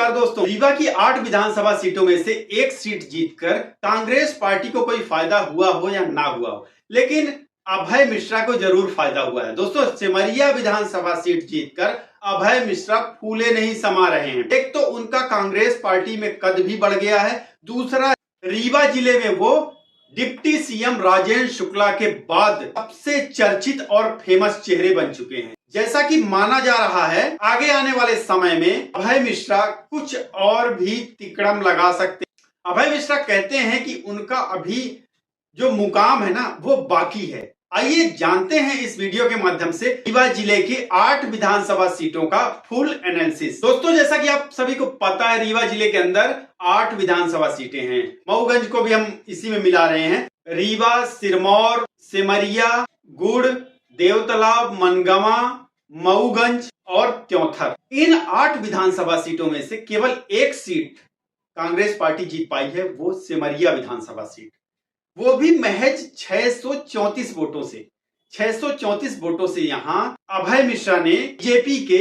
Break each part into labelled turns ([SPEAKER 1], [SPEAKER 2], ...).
[SPEAKER 1] नमस्कार दोस्तों, रीवा की 8 विधानसभा सीटों में से एक सीट जीतकर कांग्रेस पार्टी को कोई फायदा हुआ हो या ना हुआ हो, लेकिन अभय मिश्रा को जरूर फायदा हुआ है। दोस्तों, सिमरिया विधानसभा सीट जीतकर अभय मिश्रा फूले नहीं समा रहे हैं। एक तो उनका कांग्रेस पार्टी में कद भी बढ़ गया है, दूसरा रीवा जिले में वो डिप्टी सीएम राजेंद्र शुक्ला के बाद सबसे चर्चित और फेमस चेहरे बन चुके हैं। जैसा कि माना जा रहा है, आगे आने वाले समय में अभय मिश्रा कुछ और भी तिकड़म लगा सकते हैं। अभय मिश्रा कहते हैं कि उनका अभी जो मुकाम है ना, वो बाकी है। आइए जानते हैं इस वीडियो के माध्यम से रीवा जिले के 8 विधानसभा सीटों का फुल एनालिसिस। दोस्तों, जैसा कि आप सभी को पता है, रीवा जिले के अंदर 8 विधानसभा सीटें हैं। मऊगंज को भी हम इसी में मिला रहे हैं। रीवा, सिरमौर, सिमरिया, गुड़, देवतालाब, मनगवा, मऊगंज और त्योंथर, इन 8 विधानसभा सीटों में से केवल एक सीट कांग्रेस पार्टी जीत पाई है, वो सिमरिया विधानसभा सीट, वो भी महज 634 वोटों से। 634 वोटों से यहां अभय मिश्रा ने बीजेपी के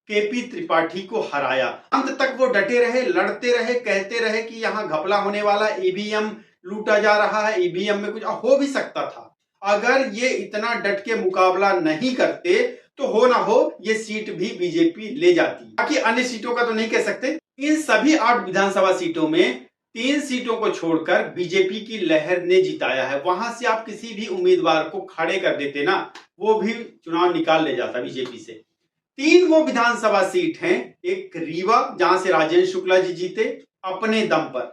[SPEAKER 1] केपी त्रिपाठी को हराया। अंत तक वो डटे रहे, लड़ते रहे, कहते रहे कि यहां घपला होने वाला, ईवीएम लूटा जा रहा है, ईवीएम में कुछ हो भी सकता था। अगर ये इतना डट के मुकाबला नहीं करते तो हो ना हो ये सीट भी बीजेपी ले जाती। बाकी अन्य सीटों का तो नहीं कह सकते। इन सभी 8 विधानसभा सीटों में 3 सीटों को छोड़कर बीजेपी की लहर ने जिताया है। वहां से आप किसी भी उम्मीदवार को खड़े कर देते ना, वो भी चुनाव निकाल ले जाता बीजेपी से। 3 वो विधानसभा सीट हैं, एक रीवा जहां से राजेंद्र शुक्ला जी जीते अपने दम पर,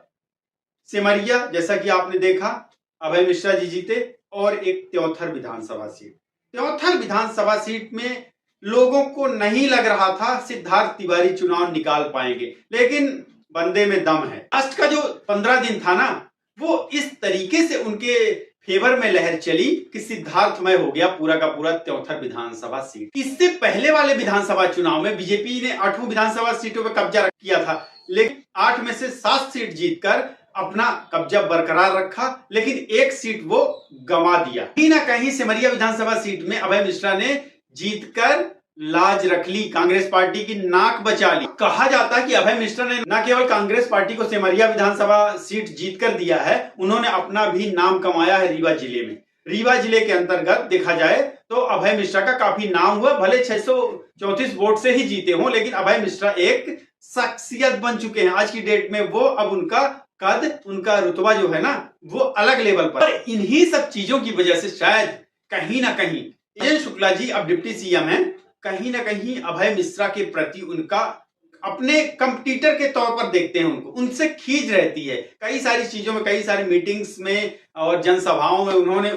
[SPEAKER 1] सिमरिया जैसा कि आपने देखा अभय मिश्रा जी जीते, और एक त्योंथर विधानसभा सीट। त्योंथर विधानसभा सीट में लोगों को नहीं लग रहा था सिद्धार्थ तिवारी चुनाव निकाल पाएंगे, लेकिन बंदे में दम है। लास्ट का जो 15 दिन था ना, वो इस तरीके से उनके फेवर में लहर चली कि सिद्धार्थमय हो गया पूरा का पूरा त्योंथर विधानसभा सीट। इससे पहले वाले विधानसभा चुनाव में बीजेपी ने 8 विधानसभा सीटों पर कब्जा किया था, लेकिन 8 में से 7 सीट जीतकर अपना कब्जा बरकरार रखा, लेकिन एक सीट वो गंवा दिया। कहीं ना कहीं सिमरिया विधानसभा सीट में अभय मिश्रा ने जीतकर लाज रख ली, कांग्रेस पार्टी की नाक बचा ली। कहा जाता है कि अभय मिश्रा ने न केवल कांग्रेस पार्टी को सिमरिया विधानसभा सीट जीतकर दिया है, उन्होंने अपना भी नाम कमाया है रीवा जिले में। रीवा जिले के अंतर्गत देखा जाए तो अभय मिश्रा का काफी नाम हुआ, भले 634 वोट से ही जीते हों, लेकिन अभय मिश्रा एक शख्सियत बन चुके हैं। आज की डेट में वो अब उनका कद, उनका रुतबा जो है ना, वो अलग लेवल पर। इन्हीं सब चीजों की वजह से शायद कहीं ना कहीं राजेंद्र शुक्ला जी अब डिप्टी सीएम हैं, कहीं ना कहीं अभय मिश्रा के प्रति उनका अपने कंपटीटर के तौर पर देखते हैं, उनको उनसे खींच रहती है। कई सारी चीजों में, कई सारी मीटिंग्स में और जनसभाओं में उन्होंने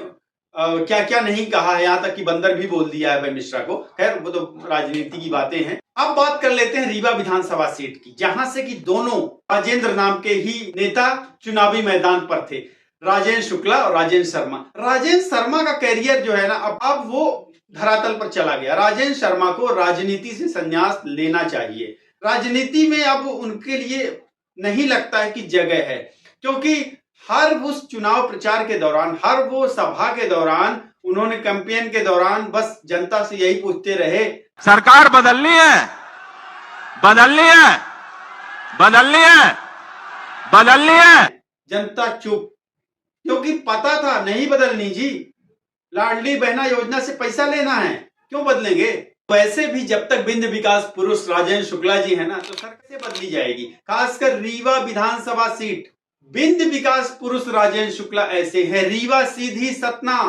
[SPEAKER 1] क्या क्या नहीं कहा है, यहाँ तक कि बंदर भी बोल दिया है अभय मिश्रा को। खैर, वो तो राजनीति की बातें हैं। अब बात कर लेते हैं रीवा विधानसभा सीट की, जहां से कि दोनों राजेंद्र नाम के ही नेता चुनावी मैदान पर थे, राजेंद्र शुक्ला और राजेंद्र शर्मा। राजेंद्र शर्मा का कैरियर जो है ना, अब वो धरातल पर चला गया। राजेंद्र शर्मा को राजनीति से संन्यास लेना चाहिए। राजनीति में अब उनके लिए नहीं लगता है कि जगह है, क्योंकि हर उस चुनाव प्रचार के दौरान, हर वो सभा के दौरान, उन्होंने कैंपेन के दौरान बस जनता से यही पूछते रहे,
[SPEAKER 2] सरकार बदलनी है, बदलनी है, बदलनी है, बदलनी है।
[SPEAKER 1] जनता चुप, क्योंकि पता था नहीं बदलनी जी, लाडली बहना योजना से पैसा लेना है, क्यों बदलेंगे। वैसे भी जब तक बिंद विकास पुरुष राजेंद्र शुक्ला जी है ना, तो सरकार कैसे बदली जाएगी। खासकर रीवा विधानसभा सीट, बिंद विकास पुरुष राजेंद्र शुक्ला ऐसे हैं। रीवा, सीधी, सतना,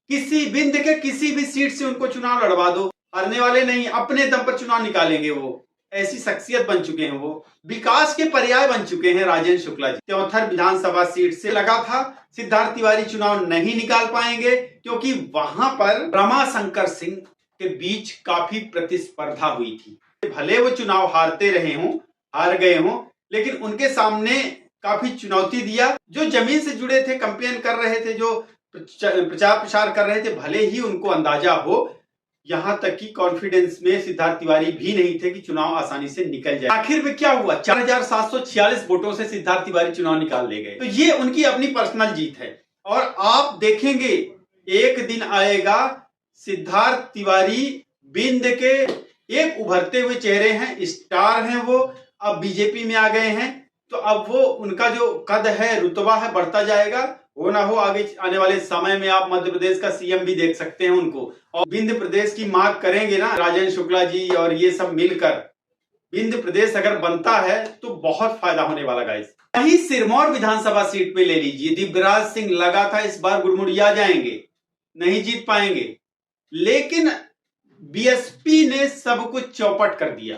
[SPEAKER 1] किसी बिंद के किसी भी सीट से उनको चुनाव लड़वा दो, हारने वाले नहीं, अपने दम पर चुनाव निकालेंगे। वो ऐसी शख्सियत बन चुके हैं, वो विकास के पर्याय बन चुके हैं राजेंद्र शुक्ला जी। त्योंथर विधानसभा सीट से लगा था सिद्धार्थ तिवारी चुनाव नहीं निकाल पाएंगे, क्योंकि वहां पर रमाशंकर सिंह के बीच काफी प्रतिस्पर्धा हुई थी। भले वो चुनाव हारते रहे हों, हार गए हों, लेकिन उनके सामने काफी चुनौती दिया। जो जमीन से जुड़े थे, कैंपेन कर रहे थे, जो प्रचार प्रसार कर रहे थे, भले ही उनको अंदाजा हो, यहां तक कि कॉन्फिडेंस में सिद्धार्थ तिवारी भी नहीं थे कि चुनाव आसानी से निकल जाए। आखिर में क्या हुआ, 4746 वोटों से सिद्धार्थ तिवारी चुनाव निकाल ले गए। तो ये उनकी अपनी पर्सनल जीत है, और आप देखेंगे एक दिन आएगा, सिद्धार्थ तिवारी बिंद के एक उभरते हुए चेहरे हैं, स्टार हैं वो, अब बीजेपी में आ गए हैं, तो अब वो उनका जो कद है, रुतबा है, बढ़ता जाएगा। हो ना हो आगे आने वाले समय में आप मध्य प्रदेश का सीएम भी देख सकते हैं उनको। और विंध्य प्रदेश की मांग करेंगे ना राजेंद्र शुक्ला जी और ये सब मिलकर, विंध्य प्रदेश अगर बनता है तो बहुत फायदा होने वाला गाइस। वहीं सिरमौर विधानसभा सीट पे ले लीजिए, दिव्यराज सिंह लगा था इस बार गुड़मुड़िया जाएंगे, नहीं जीत पाएंगे, लेकिन बीएसपी ने सब कुछ चौपट कर दिया।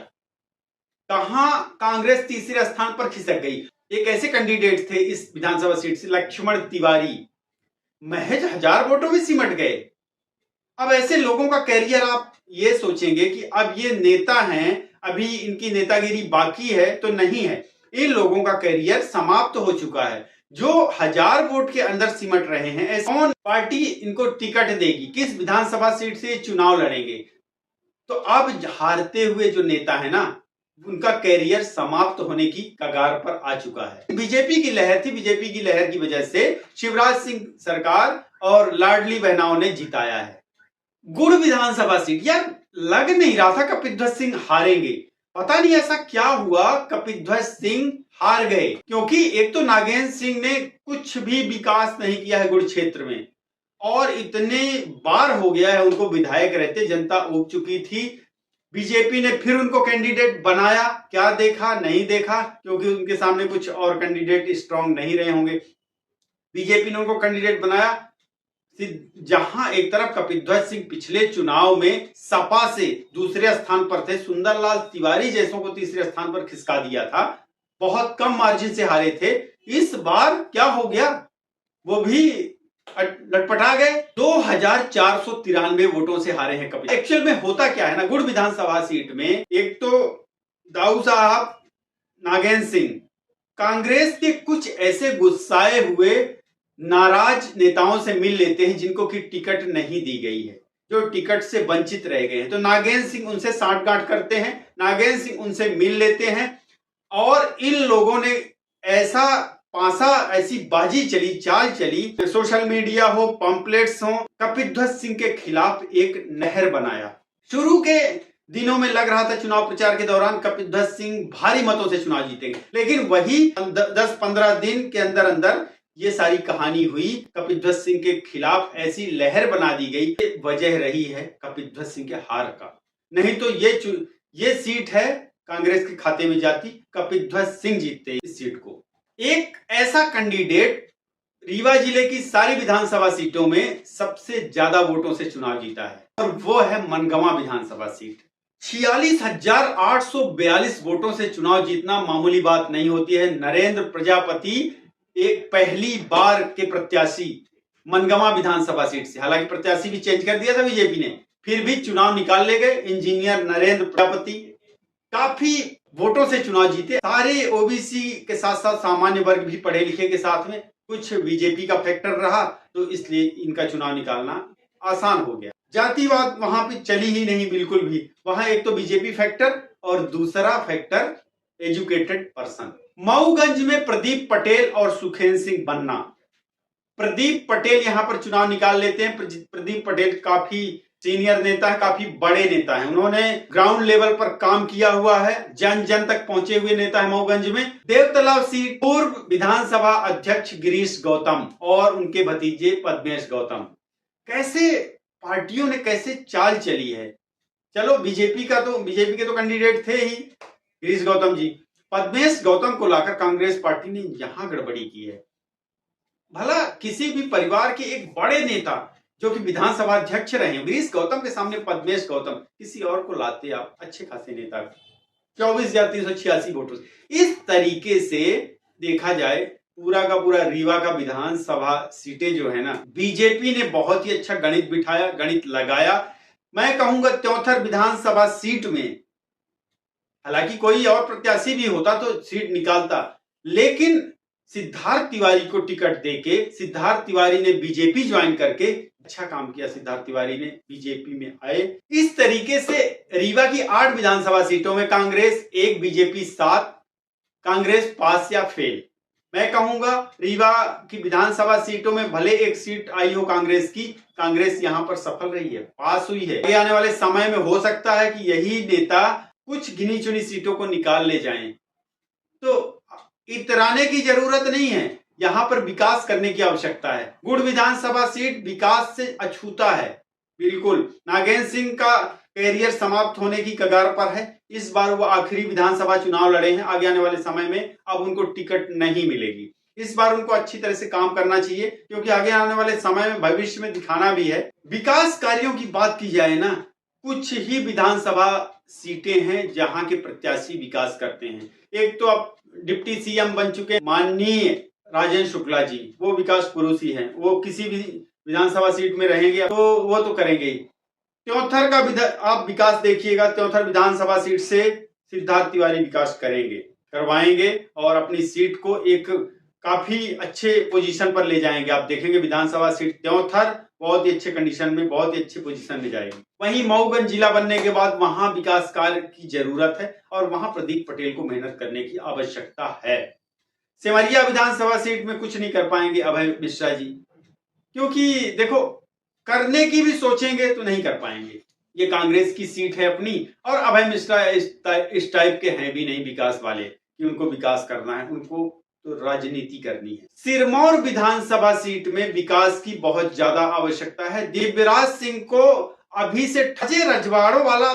[SPEAKER 1] कहां कांग्रेस तीसरे स्थान पर खिसक गई। एक ऐसे कैंडिडेट थे इस विधानसभा सीट से, लक्ष्मण तिवारी, महज 1000 वोटों में सिमट गए। अब ऐसे लोगों का कैरियर, आप ये सोचेंगे कि अब ये नेता हैं, अभी इनकी नेतागिरी बाकी है, तो नहीं है। इन लोगों का कैरियर समाप्त हो चुका है। जो 1000 वोट के अंदर सिमट रहे हैं, ऐसे कौन पार्टी इनको टिकट देगी, किस विधानसभा सीट से चुनाव लड़ेंगे। तो अब हारते हुए जो नेता है ना, उनका कैरियर समाप्त होने की कगार पर आ चुका है। बीजेपी की लहर थी, बीजेपी की लहर की वजह से शिवराज सिंह सरकार और लाडली बहनाओं ने जिताया है। गुड़ विधानसभा सीट, यार लग नहीं रहा था कपिध्वज सिंह हारेंगे, पता नहीं ऐसा क्या हुआ, कपिध्वज सिंह हार गए। क्योंकि एक तो नागेंद्र सिंह ने कुछ भी विकास नहीं किया है गुड़ क्षेत्र में, और इतने बार हो गया है उनको विधायक रहते, जनता उब चुकी थी। बीजेपी ने फिर उनको कैंडिडेट बनाया, क्या देखा, नहीं देखा, क्योंकि उनके सामने कुछ और कैंडिडेट स्ट्रांग नहीं रहे होंगे। बीजेपी ने उनको कैंडिडेट बनाया, जहां एक तरफ कपिध्वज सिंह पिछले चुनाव में सपा से दूसरे स्थान पर थे, सुंदरलाल तिवारी जैसों को तीसरे स्थान पर खिसका दिया था, बहुत कम मार्जिन से हारे थे। इस बार क्या हो गया, वो भी लटपटा गए, 2493 वोटों से हारे हैं कपिल। एक्चुअल में होता क्या है ना, गुड़ विधानसभा सीट में एक तो दाऊ साहब, नागेंद्र सिंह, कांग्रेस के कुछ ऐसे गुस्साए हुए नाराज नेताओं से मिल लेते हैं जिनको की टिकट नहीं दी गई है, जो टिकट से वंचित रह गए हैं। तो नागेंद्र सिंह उनसे सांठगांठ करते हैं, नागेंद्र सिंह उनसे मिल लेते हैं, और इन लोगों ने ऐसा पासा, ऐसी बाजी चली, चाल चली, सोशल मीडिया हो, पंपलेट्स हो, कपिध्वज सिंह के खिलाफ एक नहर बनाया। शुरू के दिनों में लग रहा था चुनाव प्रचार के दौरान कपिध्वज सिंह भारी मतों से चुनाव जीतेंगे, लेकिन वही 10-15 दिन के अंदर अंदर ये सारी कहानी हुई, कपिध्वज सिंह के खिलाफ ऐसी लहर बना दी गई। वजह रही है कपिध्वज सिंह के हार का, नहीं तो ये सीट है कांग्रेस के खाते में जाती, कपिध्वज सिंह जीतते इस सीट को। एक ऐसा कैंडिडेट रीवा जिले की सारी विधानसभा सीटों में सबसे ज्यादा वोटों से चुनाव जीता है, और वो है मनगवा विधानसभा सीट। 46,842 वोटों से चुनाव जीतना मामूली बात नहीं होती है। नरेंद्र प्रजापति एक पहली बार के प्रत्याशी मनगवा विधानसभा सीट से, हालांकि प्रत्याशी भी चेंज कर दिया था बीजेपी ने, फिर भी चुनाव निकाल ले गए। इंजीनियर नरेंद्र प्रजापति काफी वोटों से चुनाव जीते, सारे ओबीसी के साथ साथ सामान्य वर्ग भी पढ़े लिखे के साथ में, कुछ बीजेपी का फैक्टर रहा, तो इसलिए इनका चुनाव निकालना आसान हो गया। जातिवाद वहां पे चली ही नहीं बिल्कुल भी, वहां एक तो बीजेपी फैक्टर और दूसरा फैक्टर एजुकेटेड पर्सन। मऊगंज में प्रदीप पटेल और सुखेंद्र सिंह बन्ना, प्रदीप पटेल यहां पर चुनाव निकाल लेते हैं। प्रदीप पटेल काफी सीनियर नेता है, काफी बड़े नेता है, उन्होंने ग्राउंड लेवल पर काम किया हुआ है, जन जन तक पहुंचे हुए नेता है मऊगंज में। देवतलाव सीट पूर्व विधानसभा अध्यक्ष गिरीश गौतम और उनके भतीजे पद्मेश गौतम। कैसे पार्टियों ने कैसे चाल चली है। चलो बीजेपी के तो कैंडिडेट थे ही गिरीश गौतम जी, पद्मेश गौतम को लाकर कांग्रेस पार्टी ने यहां गड़बड़ी की है। भला किसी भी परिवार के एक बड़े नेता जो कि विधानसभा अध्यक्ष रहे, गिरीश गौतम के सामने पद्मेश गौतम, किसी और को लाते आप अच्छे खासे नेता 24,386 वोटों से। इस तरीके से देखा जाए पूरा का पूरा रीवा का विधानसभा सीटें जो है ना, बीजेपी ने बहुत ही अच्छा गणित बिठाया, गणित लगाया। मैं कहूंगा त्योंथर विधानसभा सीट में हालांकि कोई और प्रत्याशी भी होता तो सीट निकालता, लेकिन सिद्धार्थ तिवारी को टिकट देके सिद्धार्थ तिवारी ने बीजेपी ज्वाइन करके अच्छा काम किया। सिद्धार्थ तिवारी ने बीजेपी में आए। इस तरीके से रीवा की 8 विधानसभा सीटों में कांग्रेस 1, बीजेपी 7, कांग्रेस पास या फेल। मैं कहूंगा रीवा की विधानसभा सीटों में भले एक सीट आई हो कांग्रेस की, कांग्रेस यहां पर सफल रही है, पास हुई है। आने वाले समय में हो सकता है कि यही नेता कुछ गिनी चुनी सीटों को निकाल ले जाएं, तो इतराने की जरूरत नहीं है, यहाँ पर विकास करने की आवश्यकता है। गुड़ विधानसभा सीट विकास से अछूता है, बिल्कुल। नागेंद्र सिंह का कैरियर समाप्त होने की कगार पर है। इस बार वो आखिरी विधानसभा चुनाव लड़े हैं, आगे आने वाले समय में अब उनको टिकट नहीं मिलेगी। इस बार उनको अच्छी तरह से काम करना चाहिए, क्योंकि आगे आने वाले समय में भविष्य में दिखाना भी है। विकास कार्यों की बात की जाए ना, कुछ ही विधानसभा सीटें हैं जहां के प्रत्याशी विकास करते हैं। एक तो अब डिप्टी सीएम बन चुके माननीय राजेंद्र शुक्ला जी, वो विकास पुरुष ही हैं। वो किसी भी विधानसभा सीट में रहेंगे तो वो तो करेंगे ही। त्योंथर का आप विकास देखिएगा, त्योंथर विधानसभा सीट से सिद्धार्थ तिवारी विकास करवाएंगे और अपनी सीट को एक काफी अच्छे पोजीशन पर ले जाएंगे। आप देखेंगे विधानसभा सीट त्योंथर बहुत ही अच्छे कंडीशन में, बहुत ही अच्छे पोजीशन में जाएगी। वहीं मऊगंज जिला बनने के बाद वहां विकास कार्य की जरूरत है और वहां प्रदीप पटेल को मेहनत करने की आवश्यकता है। सेमरिया विधानसभा सीट में कुछ नहीं कर पाएंगे अभय मिश्रा जी, क्योंकि देखो करने की भी सोचेंगे तो नहीं कर पाएंगे। ये कांग्रेस की सीट है अपनी, और अभय मिश्रा इस टाइप के हैं भी नहीं विकास वाले कि उनको विकास करना है, उनको तो राजनीति करनी है। सिरमौर विधानसभा सीट में विकास की बहुत ज्यादा आवश्यकता है। दिव्यराज सिंह को अभी से ठजे रजवाड़ों वाला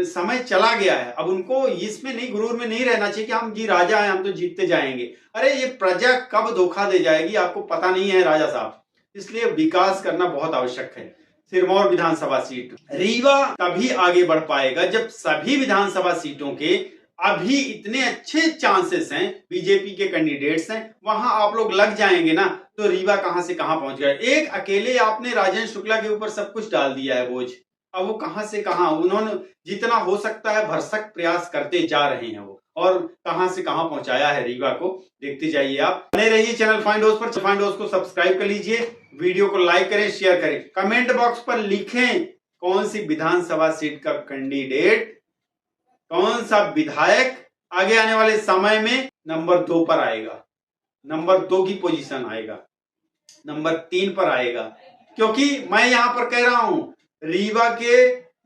[SPEAKER 1] समय चला गया है। अब उनको इसमें नहीं, गुरूर में नहीं रहना चाहिए कि हम जी राजा हैं, हम तो जीतते जाएंगे। अरे ये प्रजा कब धोखा दे जाएगी आपको पता नहीं है राजा साहब, इसलिए विकास करना बहुत आवश्यक है। सिरमौर विधानसभा सीट, रीवा तभी आगे बढ़ पाएगा जब सभी विधानसभा सीटों के अभी इतने अच्छे चांसेस हैं, बीजेपी के कैंडिडेट्स हैं, वहां आप लोग लग जाएंगे ना, तो रीवा कहां से कहां पहुंच गए। एक अकेले आपने राजेंद्र शुक्ला के ऊपर सब कुछ डाल दिया है बोझ, अब वो कहां से कहां, उन्होंने जितना हो सकता है भरसक प्रयास करते जा रहे हैं वो, और कहां से कहां पहुंचाया है रीवा को, देखते जाइए आप। बने रहिए चैनल फाइंड हाउस पर, फाइंड हाउस को सब्सक्राइब कर लीजिए, वीडियो को लाइक करें, शेयर करें, कमेंट बॉक्स पर लिखें कौन सी विधानसभा सीट का कैंडिडेट, कौन सा विधायक आगे आने वाले समय में नंबर 2 पर आएगा, नंबर 2 की पोजीशन आएगा, नंबर 3 पर आएगा। क्योंकि मैं यहां पर कह रहा हूं रीवा के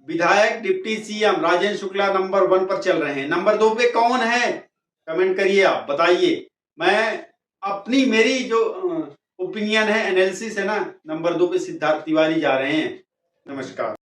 [SPEAKER 1] विधायक deputy CM Rajendra Shukla number 1 पर चल रहे हैं। नंबर 2 पे कौन है कमेंट करिए, आप बताइए। मैं अपनी मेरी जो ओपिनियन है, एनालिसिस है ना, नंबर 2 पे सिद्धार्थ तिवारी जा रहे हैं। नमस्कार।